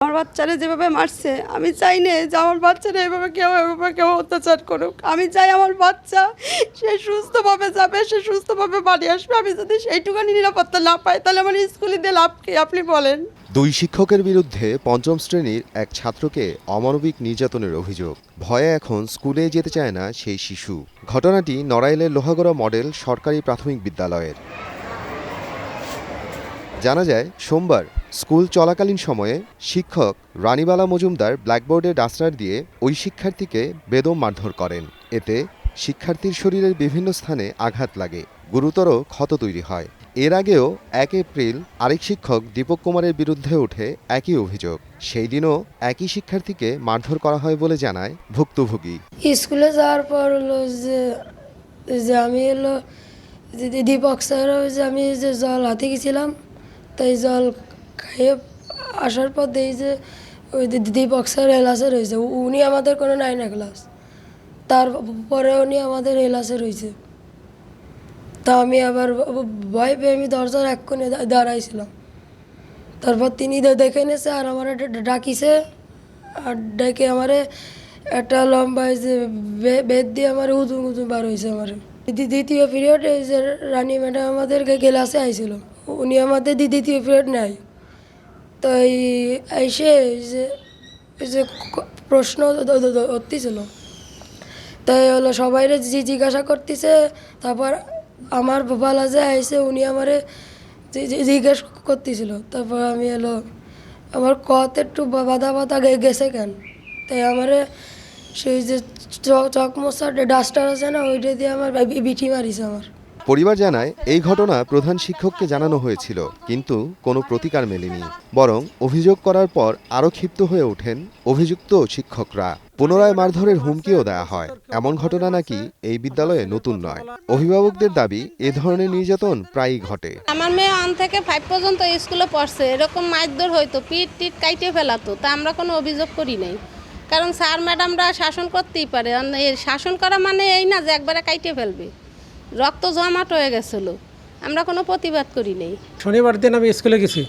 আমার বাচ্চারা যেভাবে মারছে আমি চাই না যে আমার বাচ্চারা এভাবে কেউ অত্যাচার করুক। আমি চাই আমার বাচ্চা সে সুস্থভাবে যাবে, সে সুস্থভাবে বাড়ি আসবে। আমি যদি সেইটুখানি নিরাপত্তা না পাই তাহলে আমার স্কুলে দিয়ে লাভ কি আপনি বলেন। দুই শিক্ষকের বিরুদ্ধে পঞ্চম শ্রেণীর এক ছাত্রকে অমানবিক নির্যাতনের অভিযোগ। ভয়ে এখন স্কুলে যেতে চায় না সেই শিশু। ঘটনাটি নড়াইলের লোহাগড়া মডেল সরকারি প্রাথমিক বিদ্যালয়ের। জানা যায় সোমবার স্কুল চলাকালীন সময়ে শিক্ষক রানীবালা মজুমদার ব্ল্যাকবোর্ডে ডাস্টার দিয়ে ওই শিক্ষার্থীকে বেদম মারধর করেন। এতে শিক্ষার্থীর শরীরের বিভিন্ন স্থানে আঘাত লাগে, গুরুতর ক্ষত তৈরি হয়। এর আগেও 1 এপ্রিল আরেক শিক্ষক দীপক কুমারের বিরুদ্ধে ওঠে একই অভিযোগ। সেই দিনও একই শিক্ষার্থীকে মারধর করা হয় বলে জানায় ভুক্তভোগী। স্কুলে যাওয়ার পর হলো যে আমি হলো দীপক স্যার যে আমি যে জল হাতে গেছিলাম, তাই জল খাইয়ে আসার পর দেখি যে ওই দীপক স্যার এলাসে রয়েছে। উনি আমাদের কোনো 9 ক্লাস, তারপরে উনি আমাদের এলাসে রয়েছে। তা আমি আবার ভয় পেয়ে আমি দরজার এক কোণে দাঁড়াইছিলাম। তারপর তিনি দেখে নিয়েছে আর আমার ডাকিছে, আর ডেকে আমারে একটা লম্বা যে বেদ দিয়ে আমার উজুম উজুম বার হয়েছে। আমার দ্বিতীয় পিরিয়ড এই যে রানী ম্যাডাম আমাদের ক্লাসে আইছিল, উনি আমাদের দ্বিতীয় পিরিয়ড নেয়। তো এসে যে প্রশ্ন করতেছিল, তাই হলো সবাই জিজ্ঞাসা করতেছে। তারপর আমার বাবা যে আইসে উনি আমারে জিজ্ঞেস করতেছিল। তারপর আমি হলো আমার কত একটু বাধা বাধা গেছে কেন, তাই আমারে সেই যে চক মশার ডাস্টার আছে না, ওইটা দিয়ে আমার বিঠি মারিছে আমার। পরিবার জানায় এই ঘটনা প্রধান শিক্ষককে জানানো হয়েছিল, কিন্তু কোনো প্রতিকার মেলেনি। বরং অভিযোগ করার পর আরও ক্ষিপ্ত হয়ে ওঠেন অভিযুক্ত শিক্ষকরা। পুনরায় মারধরের হুমকিও দেওয়া হয়। এমন ঘটনা নাকি এই বিদ্যালয়ে নতুন নয়। অভিভাবকদের দাবি এ ধরনের নির্যাতন প্রায়ই ঘটে। আমার মেয়ে 1 থেকে 5 পর্যন্ত স্কুলে পড়ছে, এরকম মারধর হইতো, পিঠ টিট কাইটে ফেলাতো, তা আমরা কোনো অভিযোগ করি নাই। কারণ স্যার ম্যাডামরা শাসন করতেই পারে, শাসন করা মানে এই না যে একবারে কাইটে ফেলবে। রক্ত জমাট হয়ে গেছিল, আমরা কোনো প্রতিবাদ করি নাই। শনিবার দিন আমি স্কুলে গেছি,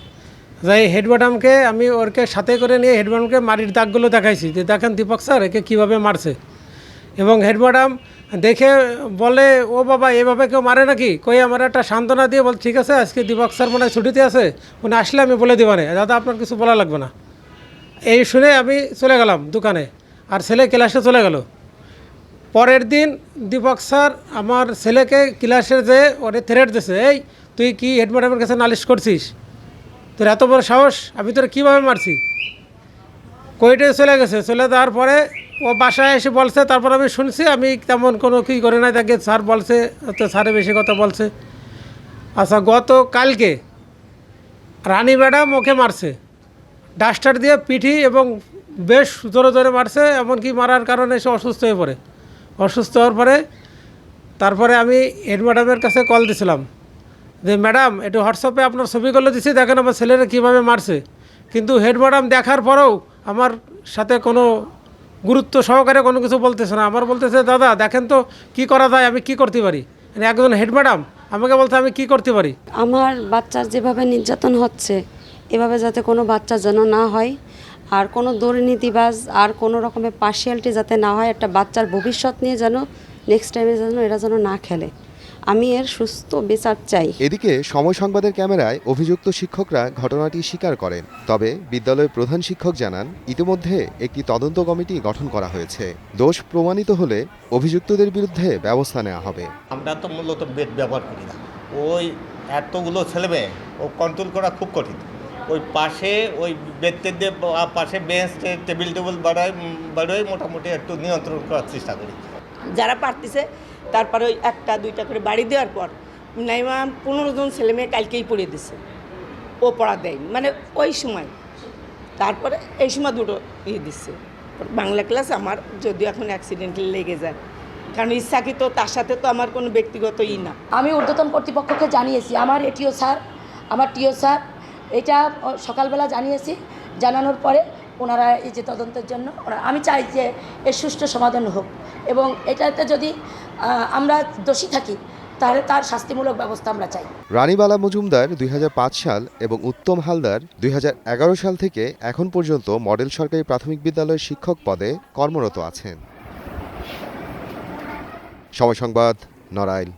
যাই হেড ম্যাডামকে আমি ওরকে সাথে করে নিয়ে হেড ম্যাডামকে মারির দাগগুলো দেখাইছি যে দেখেন দীপক স্যার একে কীভাবে মারছে। এবং হেড ম্যাডাম দেখে বলে, ও বাবা এভাবে কেউ মারে নাকি? কই আমার একটা সান্ত্বনা দিয়ে বল, ঠিক আছে আজকে দীপক স্যার মনে হয় ছুটিতে আছে, উনি আসলে আমি বলে দেবানে, দাদা আপনার কিছু বলা লাগবে না। এই শুনে আমি চলে গেলাম দোকানে, আর ছেলে ক্লাসে চলে গেল। পরের দিন দীপক স্যার আমার ছেলেকে ক্লাসের যে ওরে থ্রেট দিছে, এই তুই কি হেড ম্যাডামের কাছে নালিশ করছিস? তোর এত বড় সাহস, আমি তোর কীভাবে মারছি? কইটে চলে গেছে। চলে যাওয়ার পরে ও বাসায় এসে বলছে, তারপর আমি শুনছি, আমি তেমন কোনো কী করে নাই, তাকে স্যার বলছে তো স্যারে বেশি কথা বলছে। আচ্ছা, গতকালকে রানী ম্যাডাম ওকে মারছে ডাস্টার দিয়ে পিঠি, এবং বেশ জোরে জোরে মারছে। এমনকি মারার কারণে সে অসুস্থ হয়ে পড়ে। অসুস্থ হওয়ার পরে তারপরে আমি হেড ম্যাডামের কাছে কল দিছিলাম যে ম্যাডাম একটু হোয়াটসঅ্যাপে আপনার ছবিগুলো দিচ্ছি, দেখেন আমার ছেলেরা কীভাবে মারছে। কিন্তু হেড ম্যাডাম দেখার পরেও আমার সাথে কোনো গুরুত্ব সহকারে কোনো কিছু বলতেছে না। আমার বলতেছে, দাদা দেখেন তো কী করা যায়, আমি কি করতে পারি। মানে একজন হেড ম্যাডাম আমাকে বলতে আমি কি করতে পারি। আমার বাচ্চার যেভাবে নির্যাতন হচ্ছে, এভাবে যাতে কোনো বাচ্চা যেন না হয়, আর কোনো দুর্নীতিবাজ আর কোনো রকমের পার্শিয়ালিটি যাতে না হয়, একটা বাচ্চার ভবিষ্যৎ নিয়ে যেন নেক্সট টাইমে যেন এরা যেন না খেলে, আমি এর সুস্থ বিচার চাই। এদিকে সময় সংবাদের ক্যামেরায় অভিযুক্ত শিক্ষকরা ঘটনাটি স্বীকার করেন। তবে বিদ্যালয়ের প্রধান শিক্ষক জানান ইতিমধ্যে একটি তদন্ত কমিটি গঠন করা হয়েছে। দোষ প্রমাণিত হলে অভিযুক্তদের বিরুদ্ধে ব্যবস্থা নেওয়া হবে। আমরা তো মূলত বেড ব্যবহার করি না, ওই এতগুলো ছেলেমেয়ে ও কন্ট্রোল করা খুব কঠিন। ওই পাশে ওই বেডতে দিয়ে পাশে বেঞ্চ টেবিল বাড়াই মোটামুটি একটু নিয়ন্ত্রণ করার চেষ্টা করি। যারা পারতেছে তারপরে ওই 1টা 2টা করে বাড়ি দেওয়ার পর নাইমা 15 জন ছেলে মেয়ে কালকেই পড়িয়ে দিছে, ও পড়া দেয়নি মানে ওই সময়। তারপরে এই সময় 2টো দিচ্ছে বাংলা ক্লাস। আমার যদিও এখন অ্যাক্সিডেন্টালি লেগে যায়, কারণ ইচ্ছাকৃত, তার সাথে তো আমার কোনো ব্যক্তিগত না। আমি ঊর্ধ্বতন কর্তৃপক্ষকে জানিয়েছি, আমার এটিও স্যার, আমার টিও স্যার, এটা সকালবেলা জানিয়েছি। জানানোর পরে ওনারা এই যে তদন্তের জন্য আমি চাই যে এর সুষ্ঠু সমাধান হোক, এবং এটাতে যদি আমরা দোষী থাকি তাহলে তার শাস্তিমূলক ব্যবস্থা আমরা চাই। রানীবালা মজুমদার 2005 সাল এবং উত্তম হালদার 2011 সাল থেকে এখন পর্যন্ত মডেল সরকারি প্রাথমিক বিদ্যালয়ের শিক্ষক পদে কর্মরত আছেন। সময় সংবাদ, নড়াইল।